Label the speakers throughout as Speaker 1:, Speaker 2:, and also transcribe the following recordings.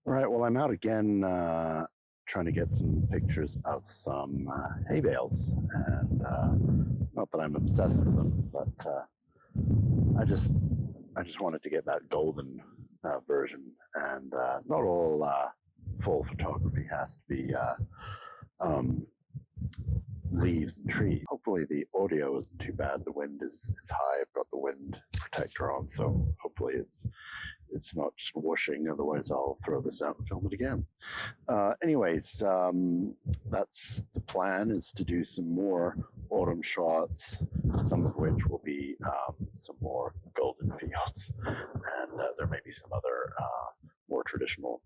Speaker 1: All right, well, I'm out again trying to get some pictures of some hay bales. And not that I'm obsessed with them, but I just wanted to get that golden version. And not all full photography has to be um, leaves and trees. Hopefully the audio isn't too bad. The wind is high. I've got the wind protector on, so hopefully it's not just whooshing. Otherwise, I'll throw this out and film it again. Anyways, that's the plan, is to do some more autumn shots, some of which will be some more golden fields, and there may be some other more traditional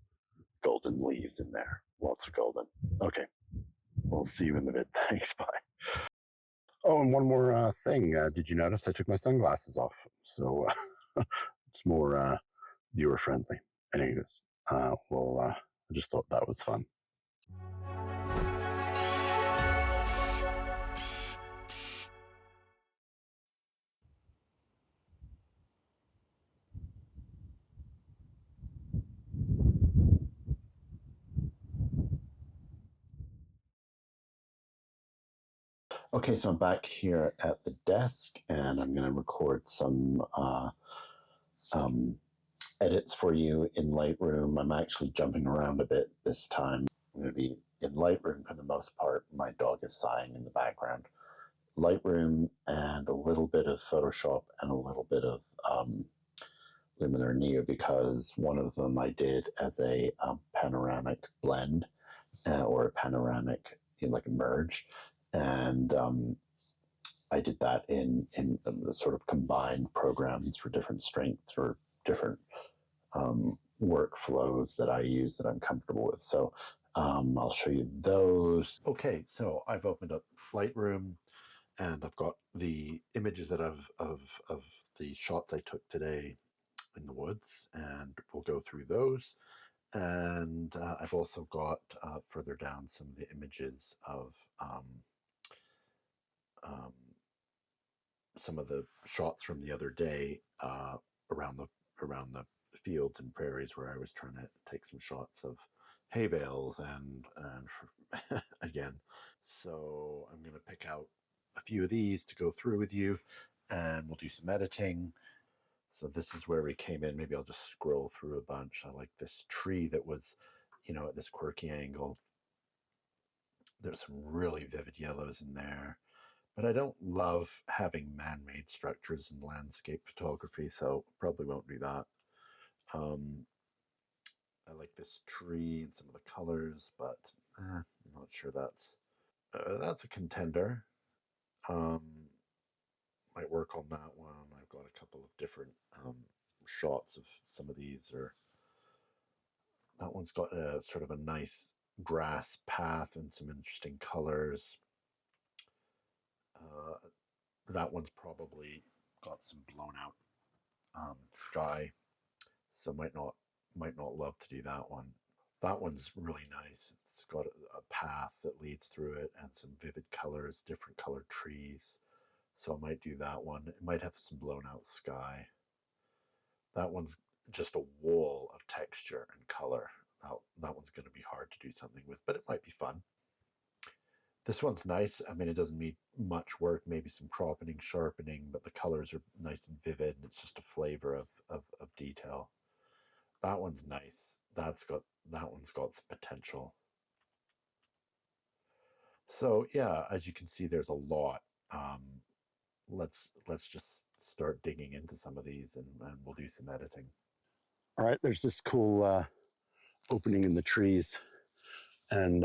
Speaker 1: golden leaves in there. Lots of golden. Okay, we'll see you in the vid. Thanks, bye. Oh, and one more thing. Did you notice I took my sunglasses off? So it's more viewer friendly. Anyways, I just thought that was fun. Okay, so I'm back here at the desk, and I'm going to record some edits for you in Lightroom. I'm actually jumping around a bit this time. I'm going to be in Lightroom for the most part. My dog is sighing in the background. Lightroom and a little bit of Photoshop and a little bit of Luminar Neo, because one of them I did as a panoramic blend or a panoramic, like a merge. And I did that in sort of combined programs for different strengths or different workflows that I use that I'm comfortable with. So I'll show you those. Okay, so I've opened up Lightroom, and I've got the images that of the shots I took today in the woods, and we'll go through those. And I've also got further down some of the images of some of the shots from the other day around the fields and prairies where I was trying to take some shots of hay bales and again. So I'm going to pick out a few of these to go through with you, and we'll do some editing. So this is where we came in. Maybe I'll just scroll through a bunch. I like this tree that was, at this quirky angle. There's some really vivid yellows in there. But I don't love having man-made structures in landscape photography, so probably won't do that. I like this tree and some of the colors, but I'm not sure that's a contender. Might work on that one. I've got a couple of different shots of some of these. Or that one's got a sort of a nice grass path and some interesting colors. That one's probably got some blown out sky, so might not love to do that one. That one's really nice. It's got a path that leads through it and some vivid colors, different colored trees. So I might do that one. It might have some blown out sky. That one's just a wall of texture and color. That one's going to be hard to do something with, but it might be fun. This one's nice. I mean, it doesn't need much work, maybe some cropping, sharpening, but the colors are nice and vivid, and it's just a flavor of detail. That one's nice. That one's got some potential. So yeah, as you can see, there's a lot. Let's just start digging into some of these, and we'll do some editing. All right, there's this cool opening in the trees, and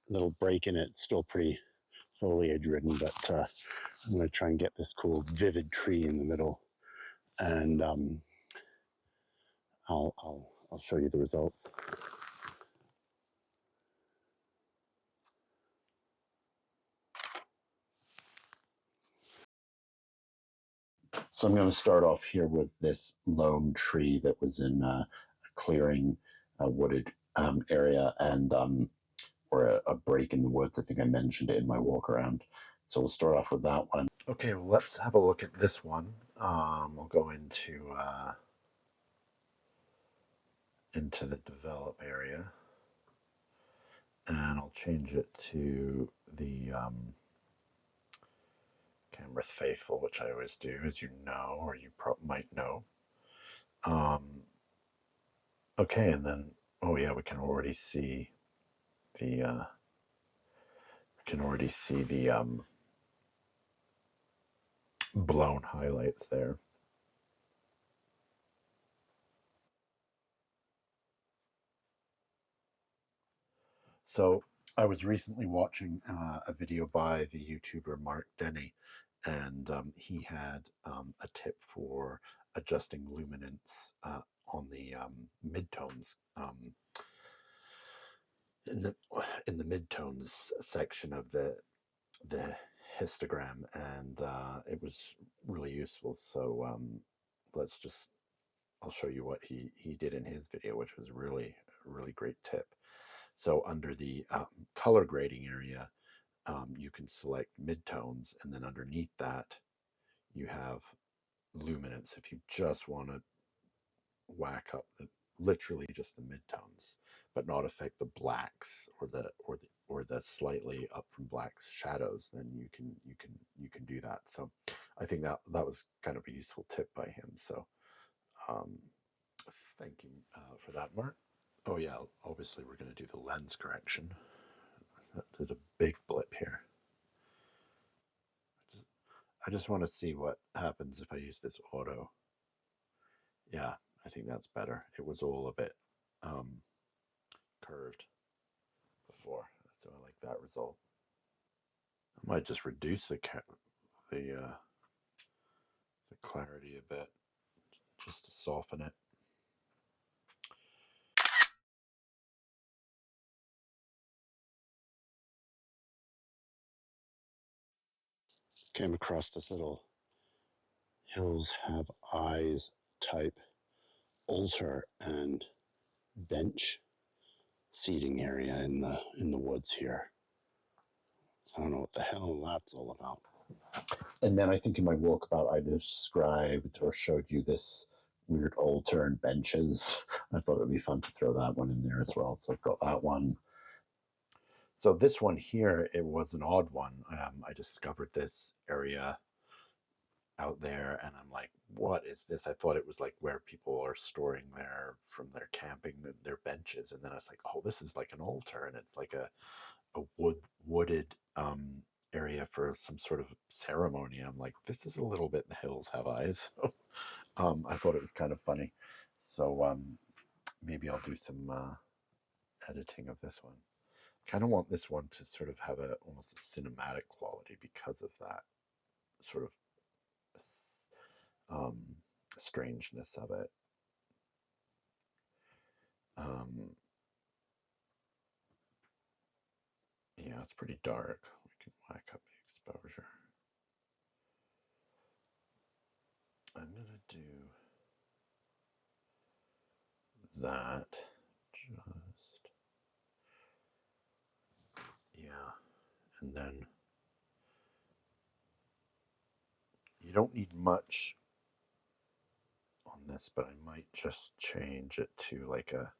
Speaker 1: little break in it. It's still pretty foliage ridden, but I'm going to try and get this cool vivid tree in the middle, and I'll show you the results. So I'm going to start off here with this lone tree that was in a clearing, a wooded area, and or a break in the woods. I think I mentioned it in my walk around. So we'll start off with that one. Okay, well, let's have a look at this one. We'll go into into the develop area, and I'll change it to the camera faithful, which I always do, as you know, or you might know. Okay, and then, oh yeah, we can already see the blown highlights there. So I was recently watching a video by the YouTuber Mark Denny, and he had a tip for adjusting luminance on the midtones in the midtones section of the histogram, and it was really useful. So let's just I'll show you what he did in his video, which was really great tip. So under the color grading area, you can select midtones, and then underneath that you have luminance if you just want to whack up literally just the midtones, but not affect the blacks or the slightly up from blacks shadows. Then you can do that. So I think that was kind of a useful tip by him. So um, thank you for that, Mark. Oh yeah, obviously we're going to do the lens correction. That did a big blip here. I just want to see what happens if I use this auto. Yeah, I think that's better. It was all a bit curved before, so I like that result. I might just reduce the clarity a bit just to soften it. Came across this little hills have eyes type altar and bench seating area in the woods here. I don't know what the hell that's all about. And then I think in my walkabout I described or showed you this weird altar and benches. I thought it would be fun to throw that one in there as well. So I've got that one. So this one here, it was an odd one. I discovered this area out there, and I'm like, what is this? I thought it was like where people are storing their camping, their benches, and then I was like, oh, this is like an altar, and it's like a wooded area for some sort of ceremony. I'm like, this is a little bit the hills have eyes. So I thought it was kind of funny. So maybe I'll do some editing of this one. Kind of want this one to sort of have almost a cinematic quality because of that sort of um, strangeness of it. Yeah, it's pretty dark. We can whack up the exposure. I'm gonna do that. Just yeah, and then you don't need much on this, but I might just change it to like a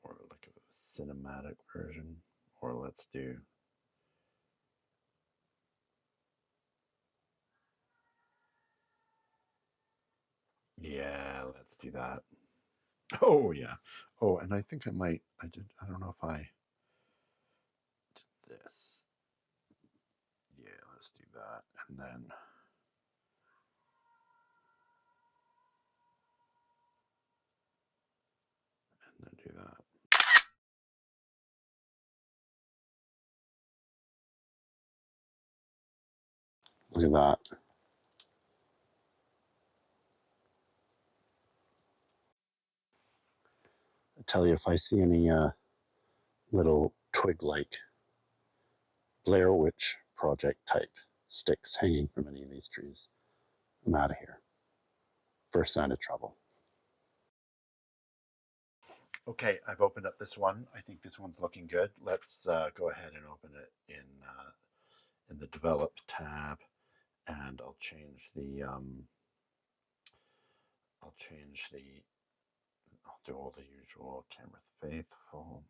Speaker 1: more like a cinematic version, or let's do yeah, let's do that. Oh yeah. Oh, and I think I might. I don't know if I did this. Yeah, let's do that, and then do that. Look at that. I tell you, if I see any little twig-like Blair Witch Project type sticks hanging from any of these trees, I'm out of here. First sign of trouble. Okay, I've opened up this one. I think this one's looking good. Let's go ahead and open it in the develop tab, and I'll change the do all the usual camera faithful.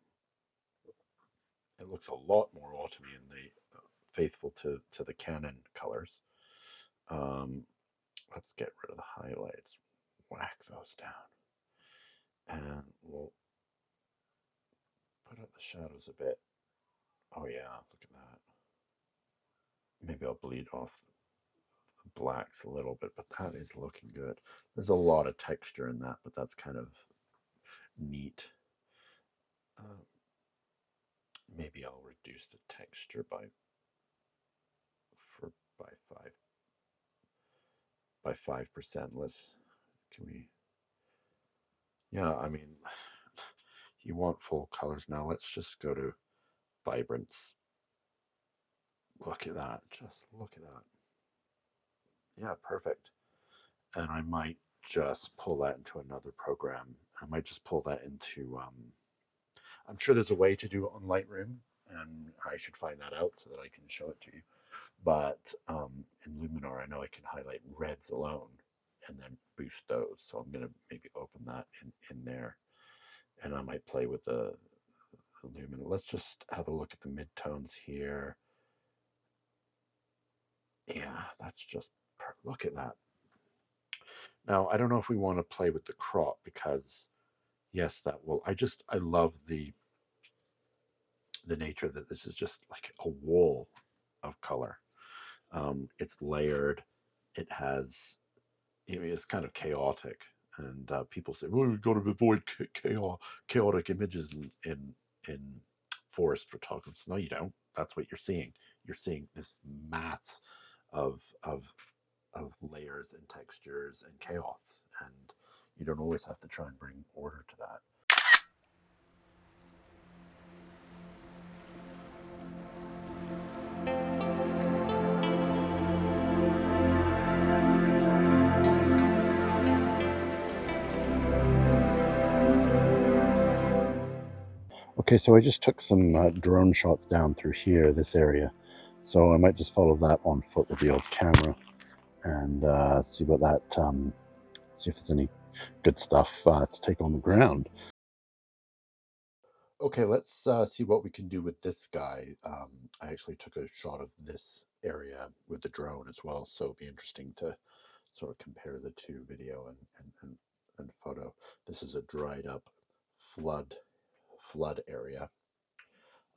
Speaker 1: It looks a lot more autumny in the faithful to the Canon colors. Let's get rid of the highlights, whack those down, and we'll put up the shadows a bit. Oh yeah, look at that. Maybe I'll bleed off the blacks a little bit, but that is looking good. There's a lot of texture in that, but that's kind of neat. Maybe I'll reduce the texture by 5%. Can we? Yeah, I mean, you want full colors now. Let's just go to vibrance. Look at that. Just look at that. Yeah, perfect. And I might just pull that into another program. I might just pull that into, I'm sure there's a way to do it on Lightroom, and I should find that out so that I can show it to you. But in Luminar, I know I can highlight reds alone and then boost those. So I'm going to maybe open that in there. And I might play with the lumen. Let's just have a look at the midtones here. Yeah, that's just, look at that. Now, I don't know if we want to play with the crop because, yes, that will, I love the nature that this is just like a wall of color. It's layered. It has, it's kind of chaotic. And people say, well, we've got to avoid chaotic images in forest photographs. No, you don't. That's what you're seeing. You're seeing this mass of layers and textures and chaos, and you don't always have to try and bring order to that. Okay, so I just took some drone shots down through here, this area. So I might just follow that on foot with the old camera and see what that, see if there's any good stuff to take on the ground. Okay, let's see what we can do with this guy. I actually took a shot of this area with the drone as well, so it'll be interesting to sort of compare the two, video and photo. This is a dried up flood area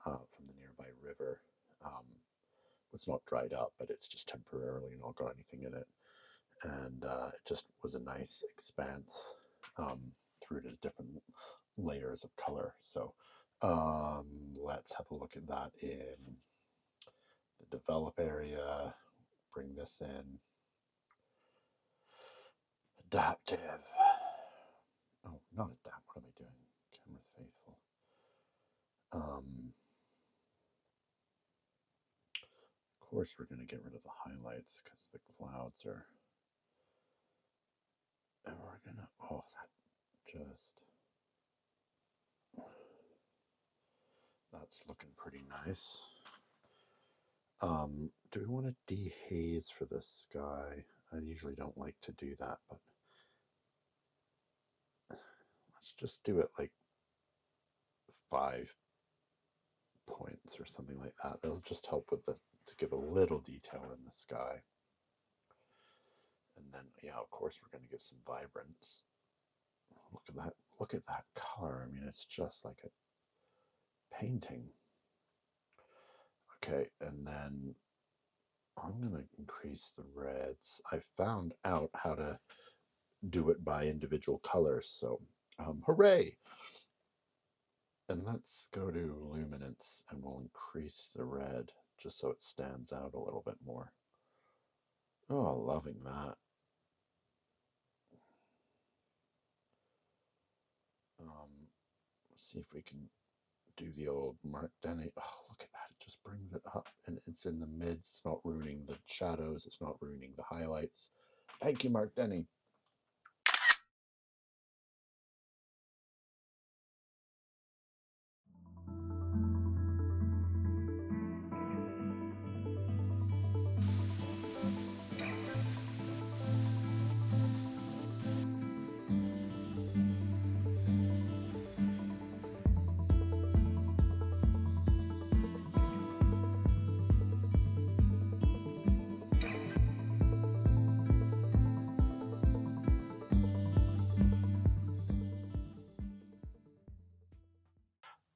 Speaker 1: from the nearby river. It's not dried up, but it's just temporarily not got anything in it. And it just was a nice expanse through the different layers of color. So let's have a look at that in the develop area. Bring this in. Adaptive. Oh, not adapt. What am I doing? Camera faithful. Of course, we're going to get rid of the highlights because the clouds are. And we're going to. Oh, that just. That's looking pretty nice. Do we want to dehaze for this sky? I usually don't like to do that, but let's just do it like 5 points or something like that. It'll just help with to give a little detail in the sky. And then, yeah, of course, we're going to give some vibrance. Look at that. Look at that color. I mean, it's just like a painting. Okay, and then I'm going to increase the reds. I found out how to do it by individual colors, so hooray! And let's go to luminance, and we'll increase the red just so it stands out a little bit more. Oh, loving that. Let's see if we can do the old Mark Denny. Oh, look at that. It just brings it up, and it's in the mid. It's not ruining the shadows. It's not ruining the highlights. Thank you, Mark Denny.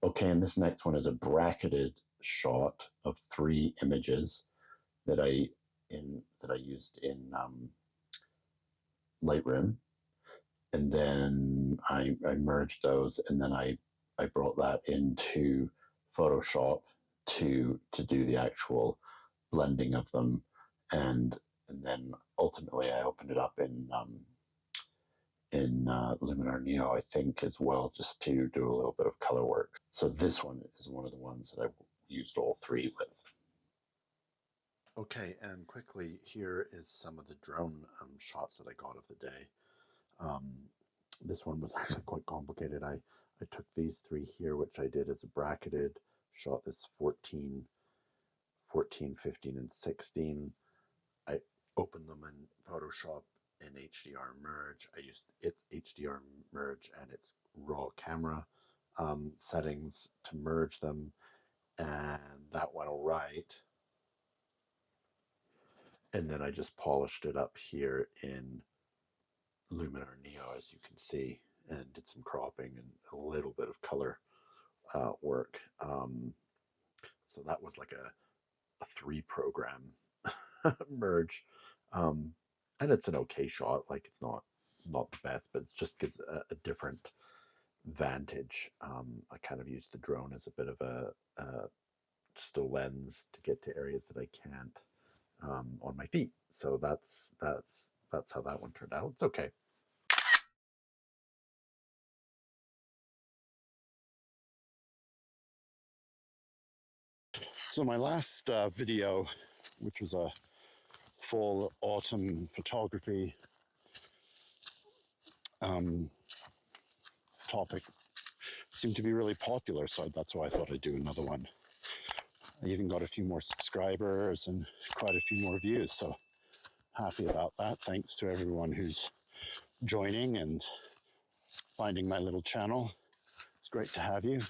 Speaker 1: Okay, and this next one is a bracketed shot of 3 images that I used in Lightroom, and then I merged those, and then I brought that into Photoshop to do the actual blending of them, and then ultimately I opened it up in Luminar Neo, I think, as well, just to do a little bit of color work. So this one is one of the ones that I used all 3 with. Okay, and quickly, here is some of the drone shots that I got of the day. This one was actually quite complicated. I took these 3 here, which I did as a bracketed shot. This 14, 15, and 16. I opened them in Photoshop in HDR merge. I used its HDR merge and its raw camera settings to merge them, and that went all right. And then I just polished it up here in Luminar Neo, as you can see, and did some cropping and a little bit of color work. So that was like a 3 program merge. And it's an okay shot. Like, it's not the best, but it just gives a different vantage. I kind of use the drone as a bit of just a lens to get to areas that I can't on my feet. So that's how that one turned out. It's okay. So my last video, which was a full autumn photography topic, seemed to be really popular, so that's why I thought I'd do another one. I even got a few more subscribers and quite a few more views, so happy about that. Thanks to everyone who's joining and finding my little channel. It's great to have you,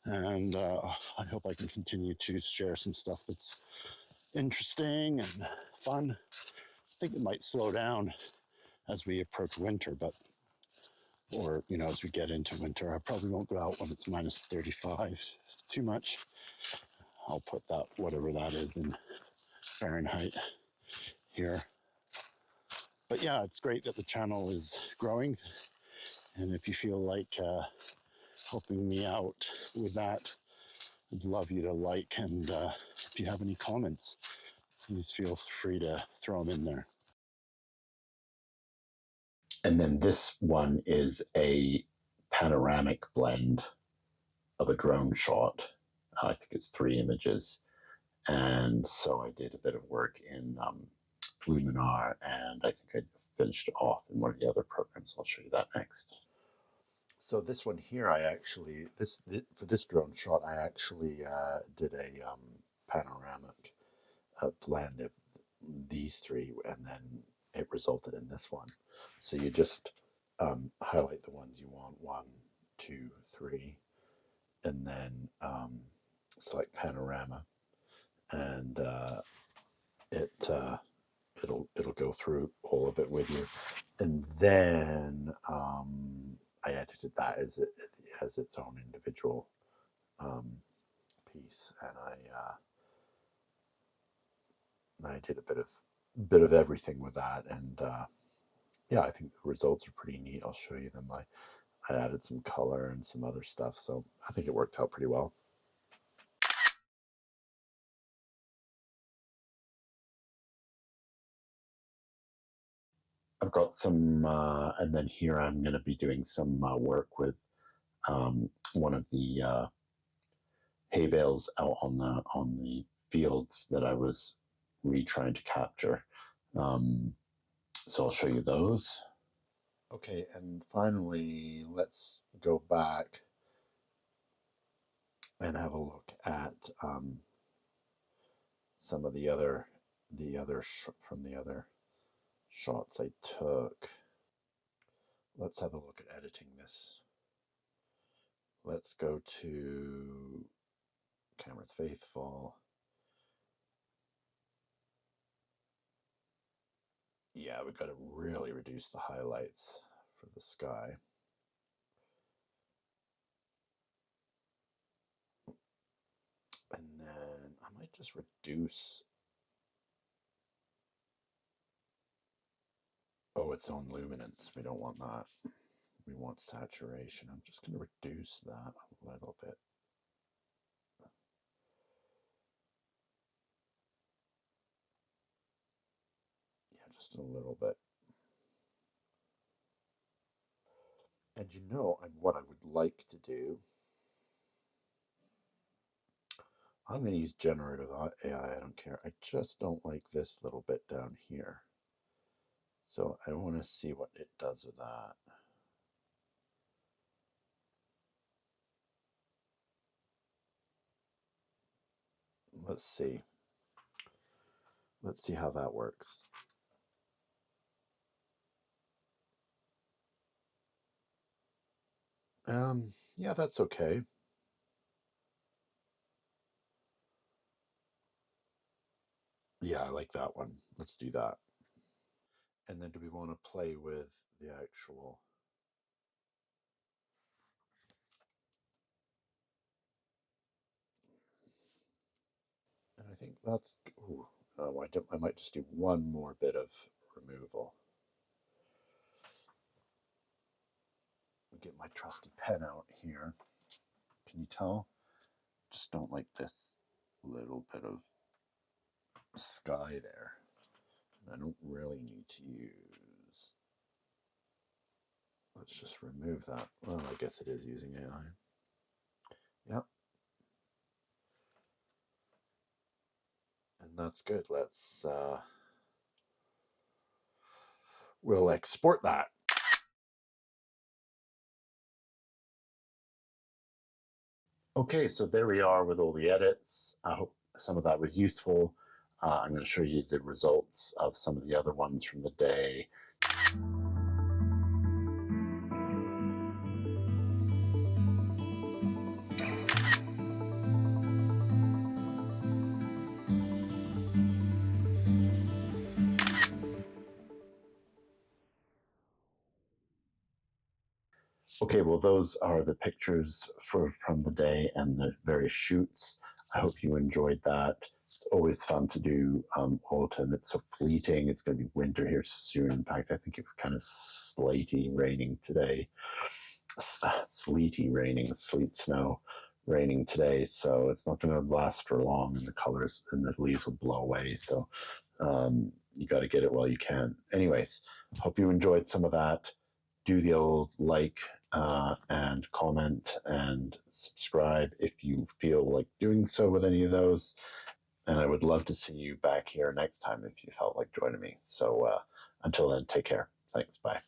Speaker 1: and I hope I can continue to share some stuff that's interesting and fun. I think it might slow down as we approach winter, or as we get into winter. I probably won't go out when it's minus 35 too much. I'll put that, whatever that is, in Fahrenheit here. But yeah, it's great that the channel is growing, and if you feel like helping me out with that, I'd love you to like, and if you have any comments, please feel free to throw them in there. And then this one is a panoramic blend of a drone shot. I think it's 3 images. And so I did a bit of work in Luminar, and I think I finished off in one of the other programs. I'll show you that next. So this one here, I actually, for this drone shot, I actually did a panoramic blend of these 3, and then it resulted in this one. So you just highlight the ones you want, 1, 2, 3, and then select panorama, and it'll go through all of it with you. And then I edited that as it has its own individual piece, and I did a bit of everything with that, and yeah, I think the results are pretty neat. I'll show you them. I added some color and some other stuff, so I think it worked out pretty well. I've got some, and then here I'm going to be doing some work with one of the hay bales out on the fields that I was trying to capture. So I'll show you those. Okay, and finally, let's go back and have a look at some of the other from the other shots I took. Let's have a look at editing this. Let's go to Camera Faithful. Yeah, we've got to really reduce the highlights for the sky. just reduce its own luminance. We don't want that. We want saturation. I'm just going to reduce that a little bit. Yeah, just a little bit. And you know, what I would like to do, I'm going to use generative AI. I don't care. I just don't like this little bit down here. So I want to see what it does with that. Let's see. Let's see how that works. Yeah, that's okay. Yeah, I like that one. Let's do that. And then do we want to play with the actual... And I think that's... Ooh, I might just do one more bit of removal. Get my trusty pen out here. Can you tell? Just don't like this little bit of sky there. I don't really need to use... Let's just remove that. Well, I guess it is using AI. Yep. And that's good. Let's... we'll export that. Okay, so there we are with all the edits. I hope some of that was useful. I'm going to show you the results of some of the other ones from the day. Okay, well, those are the pictures from the day and the various shoots. I hope you enjoyed that. It's always fun to do autumn. It's so fleeting. It's going to be winter here soon. In fact, I think it was kind of slatey raining today. Sleety raining, sleet, snow raining today. So it's not going to last for long, and the colors and the leaves will blow away. So you got to get it while you can. Anyways, hope you enjoyed some of that. Do the old like and comment and subscribe if you feel like doing so with any of those. And I would love to see you back here next time if you felt like joining me. So until then, take care. Thanks. Bye.